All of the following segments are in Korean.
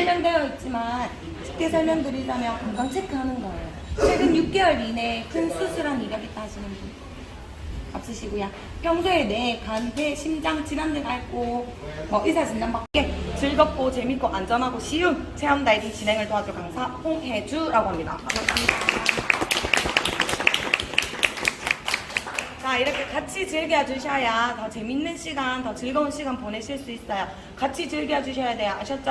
실행되어 있지만 쉽게 설명드리자면 건강 체크하는 거예요. 최근 6개월 이내에 큰 수술한 이력 있다 하시는 분 없으시고요. 평소에 뇌, 간, 폐, 심장 질환 등 앓고 의사 진단 받게 즐겁고 재밌고 안전하고 쉬운 체험 다이빙 진행을 도와줄 강사 홍혜주라고 합니다. 자, 이렇게 같이 즐겨주셔야 더 재밌는 시간, 더 즐거운 시간 보내실 수 있어요. 같이 즐겨주셔야 돼요. 아셨죠?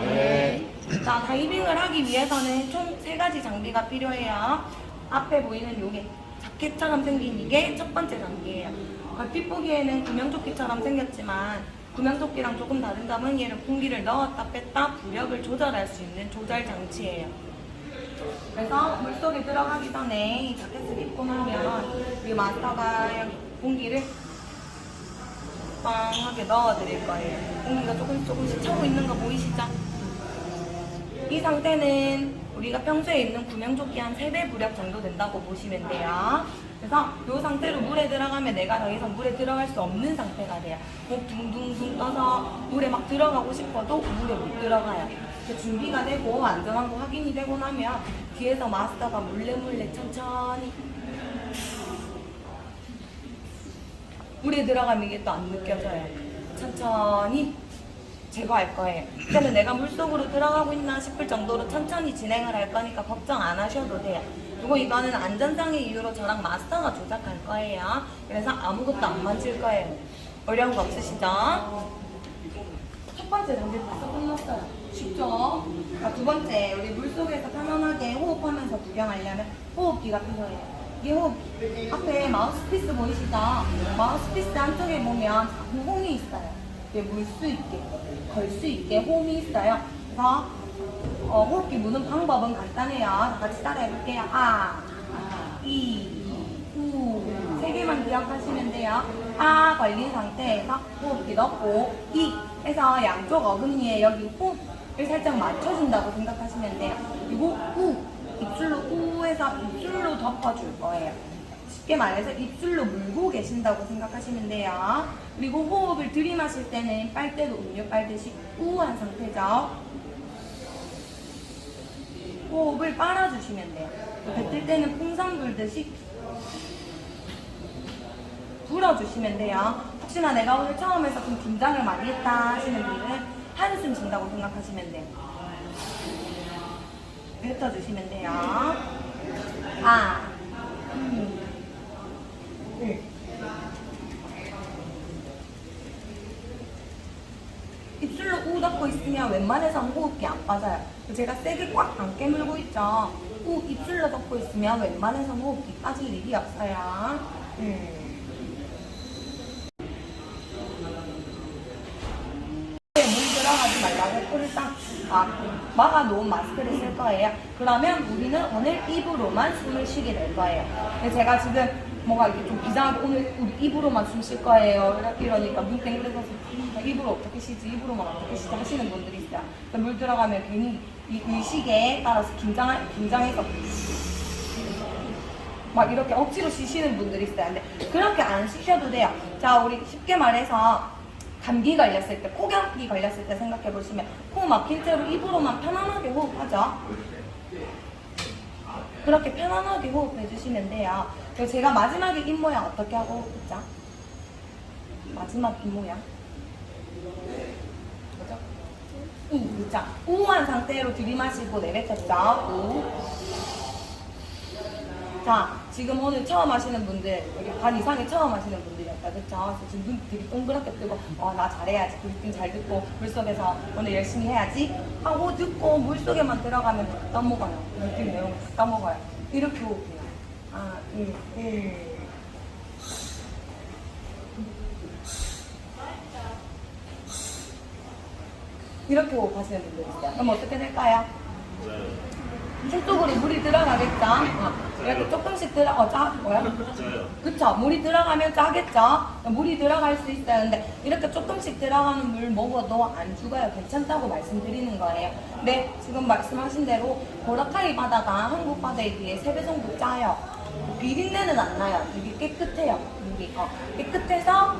네. 자, 다이빙을 하기 위해서는 총 3가지 장비가 필요해요. 앞에 보이는 요게 자켓처럼 생긴 이게 첫 번째 장비예요. 얼핏 보기에는 구명조끼처럼 생겼지만 구명조끼랑 조금 다른 점은 얘는 공기를 넣었다 뺐다 부력을 조절할 수 있는 조절 장치예요. 그래서 물속에 들어가기 전에 이 자켓을 입고 나면 우리 마스터가 여기 공기를 빵하게 넣어드릴 거예요. 공기가 조금씩 차고 있는 거 보이시죠? 이 상태는 우리가 평소에 입는 구명조끼 한 3배 부력 정도 된다고 보시면 돼요. 그래서 이 상태로 물에 들어가면 내가 더 이상 물에 들어갈 수 없는 상태가 돼요. 목 둥둥둥 떠서 물에 막 들어가고 싶어도 물에 못 들어가요. 준비가 되고 안전한 거 확인이 되고 나면 뒤에서 마스터가 몰래 천천히 물에 들어가면 이게 또 안 느껴져요. 천천히 제거할 거예요. 그때는 내가 물속으로 들어가고 있나 싶을 정도로 천천히 진행을 할 거니까 걱정 안 하셔도 돼요. 그리고 이거는 안전상의 이유로 저랑 마스터가 조작할 거예요. 그래서 아무것도 안 만질 거예요. 어려운 거 없으시죠? 첫 번째 단계 벌써 끝났어요. 쉽죠? 자, 두 번째, 우리 물속에서 편안하게 호흡하면서 구경하려면 호흡기가 필요해요. 이 호흡기, 앞에 마우스피스 보이시죠? 마우스피스 한쪽에 보면 작은 홈이 있어요. 물 수 있게, 걸 수 있게 홈이 있어요. 그래서 호흡기 무는 방법은 간단해요. 다 같이 따라 해볼게요. 이, 우, 3개만 기억하시면 돼요. 걸린 상태에서 호흡기 넣고 이 해서 양쪽 어금니에 여기 호흡을 살짝 맞춰준다고 생각하시면 돼요. 그리고 입술로 해서 입술로 덮어줄 거예요. 쉽게 말해서 입술로 물고 계신다고 생각하시면 돼요. 그리고 호흡을 들이마실 때는 빨대로 음료 빨듯이 우한 상태죠. 호흡을 빨아주시면 돼요. 뱉을 때는 풍선 불듯이 불어주시면 돼요. 혹시나 내가 오늘 처음 해서 좀 긴장을 많이 했다 하시는 분들은 한숨 쉰다고 생각하시면 돼요. 뱉어주시면 돼요. 입술로 우 닫고 있으면 웬만해서는 호흡기 안 빠져요. 제가 세게 꽉 안 깨물고 있죠. 입술로 닫고 있으면 웬만해서는 호흡기 빠질 일이 없어요. 물 들어가지 말라고 코를 딱 막아놓은 마스크를 쓸 거예요. 그러면 우리는 오늘 입으로만 숨을 쉬게 될 거예요. 근데 제가 지금 뭔가 이렇게 좀 비장하게 오늘 우리 입으로만 숨 쉴 거예요. 이러니까 눈 땡글어서 입으로 어떻게 쉬지? 입으로만 어떻게 쉬지? 하시는 분들이 있어요. 물 들어가면 괜히 이 의식에 따라서 긴장해서 막 이렇게 억지로 쉬시는 분들이 있어요. 근데 그렇게 안 쉬셔도 돼요. 자, 우리 쉽게 말해서 감기 걸렸을 때, 코감기 걸렸을 때 생각해 보시면 코 막힌 채로 입으로만 편안하게 호흡하죠. 그렇게 편안하게 호흡해 주시면 돼요. 그리고 제가 마지막에 입 모양 어떻게 하고 호흡했죠? 마지막 입 모양. 그죠? 그죠? 우한 상태로 들이마시고 내뱉었죠. 우. 자, 지금 오늘 처음 하시는 분들, 여기 반 이상이 처음 하시는 분들이었다, 그쵸? 그래서 지금 눈 되게 동그랗게 뜨고, 나 잘해야지, 브리핑 잘 듣고, 물속에서 오늘 열심히 해야지 하고 듣고, 물속에만 들어가면 다 까먹어요. 브리핑 내용을 다 까먹어요. 이렇게 호흡해요. 이렇게 호흡하시는 분들 있어요. 그럼 어떻게 될까요? 속쪽으로 물이 들어가겠죠? 이렇게 조금씩 그쵸? 물이 들어가면 짜겠죠? 물이 들어갈 수 있어요. 근데 이렇게 조금씩 들어가는 물 먹어도 안 죽어요. 괜찮다고 말씀드리는 거예요. 네, 지금 말씀하신 대로 보라카이 바다가 한국 바다에 비해 3배 정도 짜요. 비린내는 안 나요. 되게 깨끗해요. 물이. 깨끗해서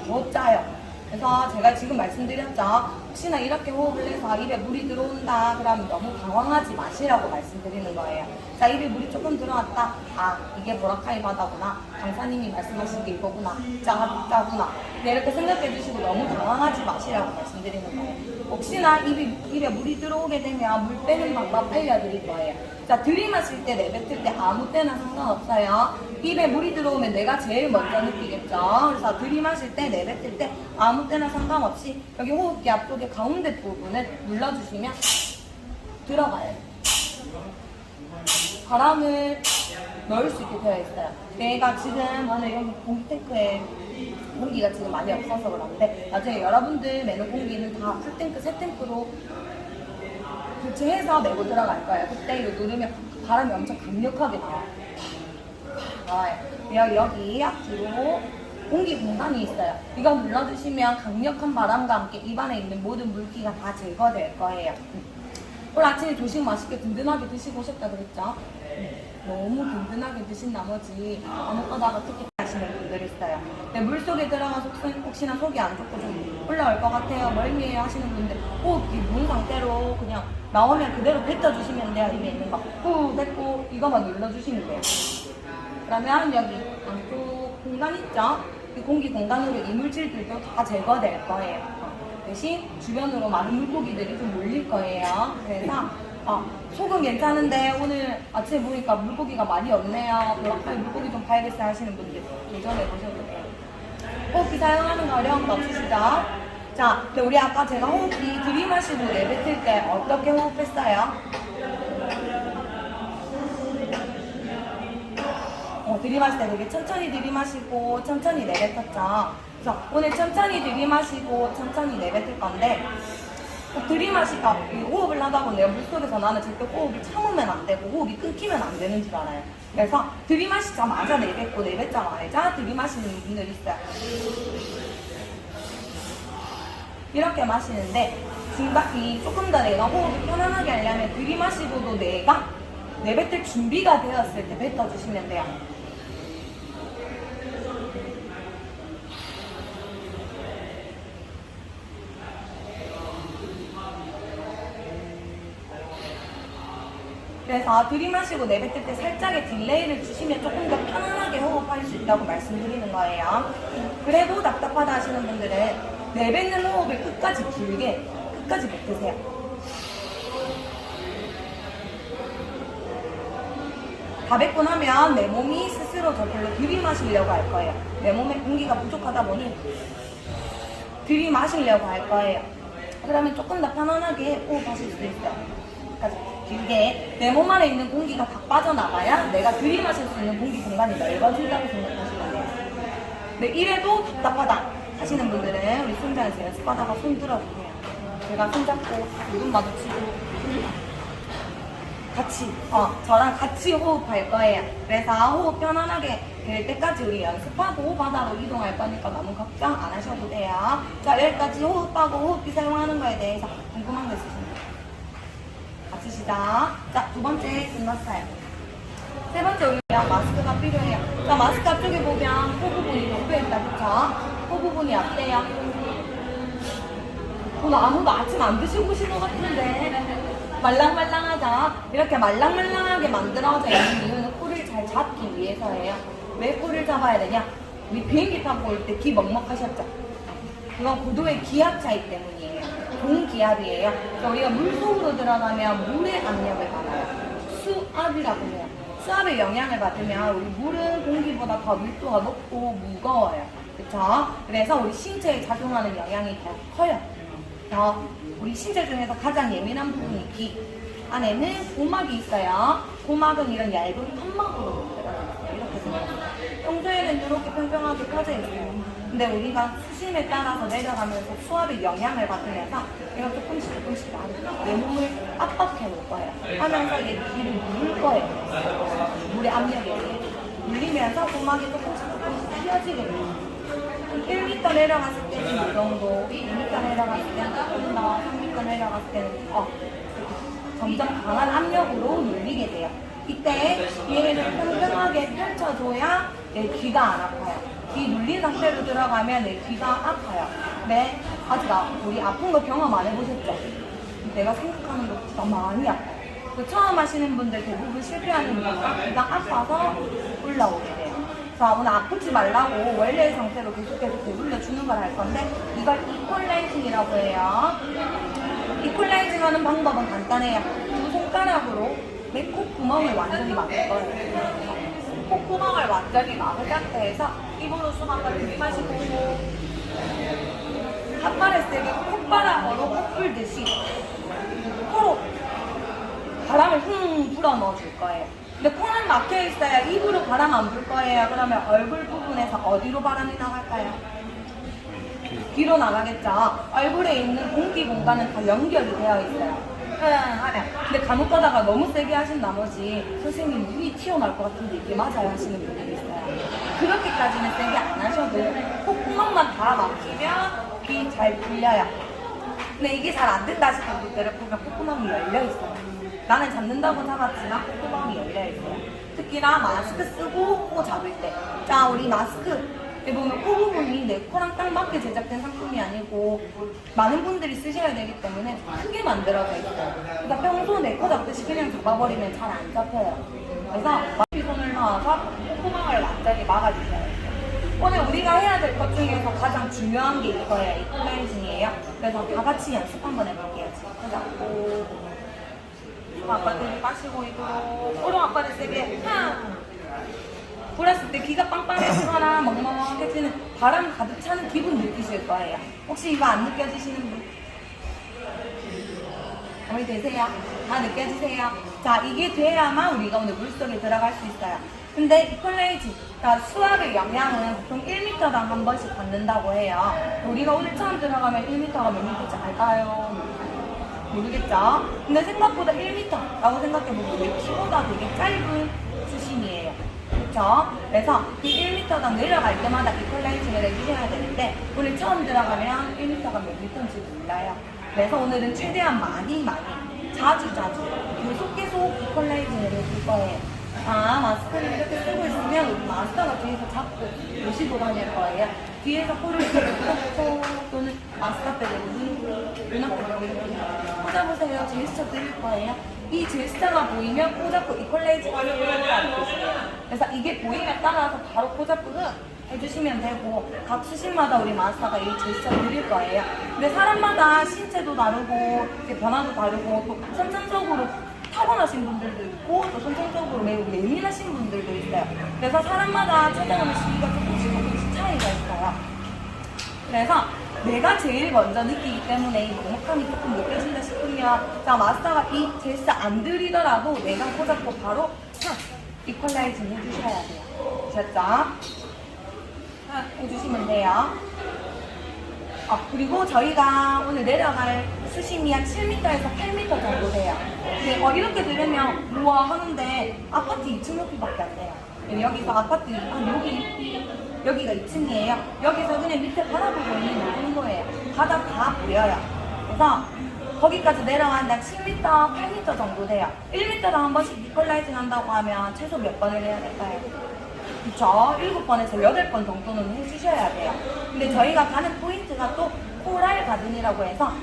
더 짜요. 그래서 제가 지금 말씀드렸죠. 혹시나 이렇게 호흡을 해서 입에 물이 들어온다. 그러면 너무 당황하지 마시라고 말씀드리는 거예요. 자, 입에 물이 조금 들어왔다. 아, 이게 보라카이 바다구나. 강사님이 말씀하신 게 이거구나. 짜구나. 네, 이렇게 생각해 주시고 너무 당황하지 마시라고 말씀드리는 거예요. 혹시나 입에 물이 들어오게 되면 물 빼는 방법 알려드릴 거예요. 자, 들이마실 때 내뱉을 때 아무 때나 상관없어요. 입에 물이 들어오면 내가 제일 먼저 느끼겠죠. 그래서 들이마실 때 내뱉을 때 아무 때나 상관없이 여기 호흡기 앞쪽에 가운데 부분을 눌러주시면 들어가요. 바람을 넣을 수 있게 되어 있어요. 내가 지금 오늘 여기 공기 탱크에 공기가 지금 많이 없어서 그런데 나중에 여러분들 매는 공기는 다 풀탱크, 새 탱크로 교체해서 내고 들어갈 거예요. 그때 이거 누르면 바람이 엄청 강력하게 나와요. 여기 앞뒤로 공기 공간이 있어요. 이거 눌러주시면 강력한 바람과 함께 입안에 있는 모든 물기가 다 제거될 거예요. 오늘 아침에 조식 맛있게 든든하게 드시고 오셨다 그랬죠? 너무 든든하게 드신 나머지 아무 거다가 특히 하시는 분들 있어요. 네, 물속에 들어가서 혹시나 속이 안 좋고 좀 올라올 것 같아요. 멀미해요 하시는 분들 호흡기 문 상태로 그냥 나오면 그대로 뱉어주시면 돼요. 입에 있는 거 후 뱉고 이거만 눌러주시면 돼요. 그러면 여기 안쪽 공간 있죠? 이 공기 공간으로 이물질들도 다 제거될 거예요. 대신 주변으로 많은 물고기들이 좀 몰릴 거예요. 그래서 속은 괜찮은데 오늘 아침에 보니까 물고기가 많이 없네요. 보라카이 물고기 좀 봐야겠어요 하시는 분들 도전해 보셔도 돼요. 호흡기 사용하는 거 어려운 거 없으시죠? 자, 우리 아까 제가 호흡기 들이마시고 내뱉을 때 어떻게 호흡했어요? 들이마실 때 되게 천천히 들이마시고 천천히 내뱉었죠. 그래서 오늘 천천히 들이마시고 천천히 내뱉을 건데 들이마시다 호흡을 하다 보면 내가 물속에서 나는 절대 호흡을 참으면 안 되고 호흡이 끊기면 안 되는 줄 알아요. 그래서 들이마시자마자 내뱉고 내뱉자마자 들이마시는 분들이 있어요. 이렇게 마시는데 중박이 조금 더 내가 호흡을 편안하게 하려면 들이마시고도 내가 내뱉을 준비가 되었을 때 뱉어주시면 돼요. 그래서 들이마시고 내뱉을 때 살짝의 딜레이를 주시면 조금 더 편안하게 호흡할 수 있다고 말씀드리는 거예요. 그래도 답답하다 하시는 분들은 내뱉는 호흡을 끝까지 길게 끝까지 뱉으세요. 다 뱉고 나면 내 몸이 스스로 저절로 들이마시려고 할 거예요. 내 몸에 공기가 부족하다 보니 들이마시려고 할 거예요. 그러면 조금 더 편안하게 호흡하실 수 있어요. 길게 내 몸 안에 있는 공기가 다 빠져나가야 내가 들이마실 수 있는 공기 공간이 넓어진다고 생각하시면 돼요. 네, 이래도 답답하다 하시는 분들은 우리 승자에서 연습하다가 손 들어주세요. 제가 손 잡고 눈 마주치고 같이 저랑 같이 호흡할 거예요. 그래서 호흡 편안하게 될 때까지 우리 연습하고 바다로 이동할 거니까 너무 걱정 안 하셔도 돼요. 자, 여기까지 호흡하고 호흡기 사용하는 거에 대해서 궁금한 거 있으신가요? 같으시다. 자, 두 번째 끝났어요. 세 번째 우리랑 마스크가 필요해요. 자, 마스크 앞쪽에 보면 코 부분이 덮여있다, 그쵸? 코 부분이 어때요? 오늘 아무도 아침 안 드시고 오신 것 같은데 말랑말랑하죠? 이렇게 말랑말랑하게 만들어져 있는 이유는 코를 잘 잡기 위해서예요. 왜 코를 잡아야 되냐? 우리 비행기 타고 올 때 기 먹먹하셨죠? 그건 고도의 기압 차이 때문이에요. 동기압이에요. 그러니까 우리가 물속으로 들어가면 물의 압력을 받아요. 수압이라고 해요. 수압의 영향을 받으면 우리 물은 공기보다 더 밀도가 높고 무거워요. 그쵸? 그래서 우리 신체에 작용하는 영향이 더 커요. 우리 신체 중에서 가장 예민한 부분이 귀 안에는 고막이 있어요. 고막은 이런 얇은 펌막으로 만들어졌어요. 이렇게 생겼어요. 평소에는 이렇게 평평하게 펴져 있어요. 근데 우리가 수심에 따라서 내려가면서 수압의 영향을 받으면서 얘가 조금씩 내 몸을 압박해 놓을 거예요. 하면서 얘 귀를 누를 거예요. 물의 압력에 의해 눌리면서 고막이 조금씩 펴지게 돼요. 1m 내려갔을 때는 이 정도, 2m 내려갔을 때는 조금 더, 3m 내려갔을 때는 점점 강한 압력으로 눌리게 돼요. 이때 얘를 평평하게 펼쳐줘야 내 귀가 안 아파요. 귀 눌린 상태로 들어가면 내 귀가 아파요. 네, 아직 우리 아픈 거 경험 안 해보셨죠? 내가 생각하는 것보다 많이 아파요. 처음 하시는 분들 대부분 실패하는 이유가 그냥 아파서 올라오게 돼요. 자, 오늘 아프지 말라고 원래의 상태로 계속해서 되돌려 주는 걸 할 건데 이걸 이퀄라이징이라고 해요. 이퀄라이징 하는 방법은 간단해요. 두 손가락으로 내 콧구멍을 완전히 막을 거예요. 콧구멍을 완전히 막은 상태에서 입으로 숨 한 번 들이마시고 한 발에 세게 콧바람으로 코 풀듯이 코로 바람을 흠 불어 넣어줄 거예요. 근데 코는 막혀 있어야 입으로 바람 안 불 거예요. 그러면 얼굴 부분에서 어디로 바람이 나갈까요? 뒤로 나가겠죠. 얼굴에 있는 공기 공간은 다 연결이 되어 있어요. 하면 근데 간혹 가다가 너무 세게 하신 나머지 선생님 눈이 튀어나올 것 같은데 이게 맞아요 하시는 분들이 있어요. 그렇게까지는 세게 안 하셔도 콧구멍만 다 막히면 귀 잘 풀려요. 근데 이게 잘 안 된다 하시는 분들을 보면 콧구멍이 열려 있어요. 나는 잡는다고 잡았지만 콧구멍이 열려 있어요. 특히나 마스크 쓰고 코 잡을 때. 자, 우리 마스크 보면 코 부분이 내 코랑 딱 맞게 제작된 상품이 아니고 많은 분들이 쓰셔야 되기 때문에 크게 만들어져 있어요. 그러니까 평소 내 코 잡듯이 그냥 잡아버리면 잘 안 잡혀요. 그래서 마피 손을 넣어서 콧구멍을 완전히 막아주셔야 돼요. 오늘 우리가 해야 될 것 중에서 가장 중요한 게 이거예요. 이퀄라이징이에요. 그래서 다 같이 연습 한번 해볼게요. 코 잡고 아빠들이 마시고 있도록 오른 아빠를 세게 불었을 때 귀가 빵빵해지거나 멍멍해지는 바람 가득 차는 기분 느끼실 거예요. 혹시 이거 안 느껴지시는 분? 거의 되세요? 다 느껴지세요? 자, 이게 돼야만 우리가 오늘 물속에 들어갈 수 있어요. 근데 이퀄라이징, 그러니까 수압의 영향은 보통 1m당 한 번씩 받는다고 해요. 우리가 오늘 처음 들어가면 1m가 몇 m인지 알까요? 모르겠죠? 근데 생각보다 1m라고 생각해보면 내 키보다 되게 짧은 수심이에요. 그렇죠? 그래서 이 1m당 내려갈 때마다 이퀄라이징을 해주셔야 되는데 오늘 처음 들어가면 1m가 몇 m인지 몰라요. 그래서 오늘은 최대한 많이 자주 계속 이퀄라이징을 해줄 거예요. 마스크를 이렇게 쓰고 있으면 우리 마스터가 뒤에서 자꾸 모시고 다닐 거예요. 뒤에서 코를 콕콕 또는 마스터 빼고 눈앞에 보이고 코 잡으세요. 제스처 드릴 거예요. 이 제스처가 보이면 코 잡고 이퀄라이징 하는 뜻이에요. 그래서 이게 보이면 따라서 바로 코 잡고 해주시면 되고 각 수신마다 우리 마스터가 이 제스처 드릴 거예요. 근데 사람마다 신체도 다르고 변화도 다르고 또 선천적으로 타고나신 분들도 있고 또 선천적으로 매우 예민하신 분들도 있어요. 그래서 사람마다 찾아오는 시기가 조금씩 차이가 있어요. 그래서 내가 제일 먼저 느끼기 때문에 이 먹먹함이 조금 느껴진다 싶으면 자, 마스터가 이 제스처 안 들이더라도 내가 코 잡고 바로 이퀄라이징 해주셔야 돼요. 아셨죠? 해주시면 돼요. 그리고 저희가 오늘 내려갈 수심이 한 7m에서 8m 정도 돼요. 근데 이렇게 들으면 우와 하는데 아파트 2층 높이밖에 안 돼요. 여기서 아파트 여기가 2층이에요. 여기서 그냥 밑에 바라보고 있는 정도예요. 바다 다 보여요. 그래서 거기까지 내려간다 7m, 8m 정도 돼요. 1m당 한 번씩 이퀄라이징 한다고 하면 최소 몇 번을 해야 될까요? 그쵸? 7번에서 8번 정도는 해주셔야 돼요. 근데 저희가 가는 포인트가 또 코랄 가든이라고 해서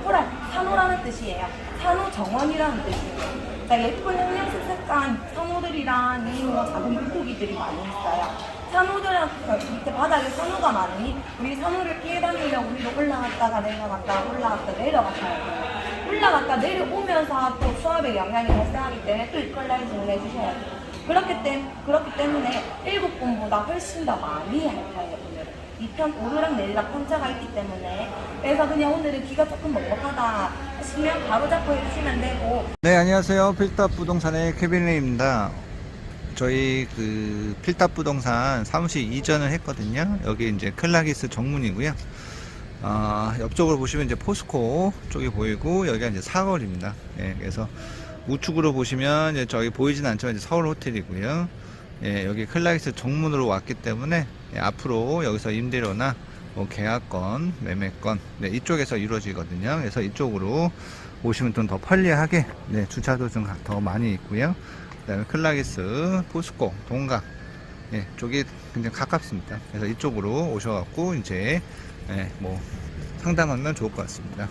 코랄, 산호라는 뜻이에요. 산호 정원이라는 뜻이에요. 그러니까 예쁜 형형색 색깔 산호들이랑 작은 물고기들이 많이 있어요. 산호들은 밑에 바닥에 산호가 많으니 우리 산호를 피해 다니려고 위로 올라갔다가 올라갔다 내려갔다 올라갔다 내려오면서 또 수압의 영향이 발생하기 때문에 또 이퀄라이징을 해주셔야 돼요. 그렇기 때문에 7번보다 훨씬 더 많이 할 거예요. 오늘은 2편 오르락 내리락 편차가 있기 때문에 그래서 그냥 오늘은 귀가 조금 먹먹하다 하시면 바로 잡고 해주시면 되고. 네, 안녕하세요. 필답 부동산의 케빈레입니다. 저희 필답 부동산 사무실 이전을 했거든요. 여기 이제 클라기스 정문이고요. 옆쪽으로 보시면 이제 포스코 쪽이 보이고 여기가 이제 사거리입니다. 예, 그래서 우측으로 보시면 이제 저기 보이진 않지만 이제 서울 호텔이고요. 예, 여기 클라기스 정문으로 왔기 때문에 앞으로 여기서 임대료나 뭐 계약건, 매매건 이쪽에서 이루어지거든요. 그래서 이쪽으로 오시면 좀 더 편리하게 주차도 좀 더 많이 있고요. 그 다음에 클라기스, 포스코, 동각 예, 쪽이 굉장히 가깝습니다. 그래서 이쪽으로 오셔갖고 이제 뭐 상담하면 좋을 것 같습니다.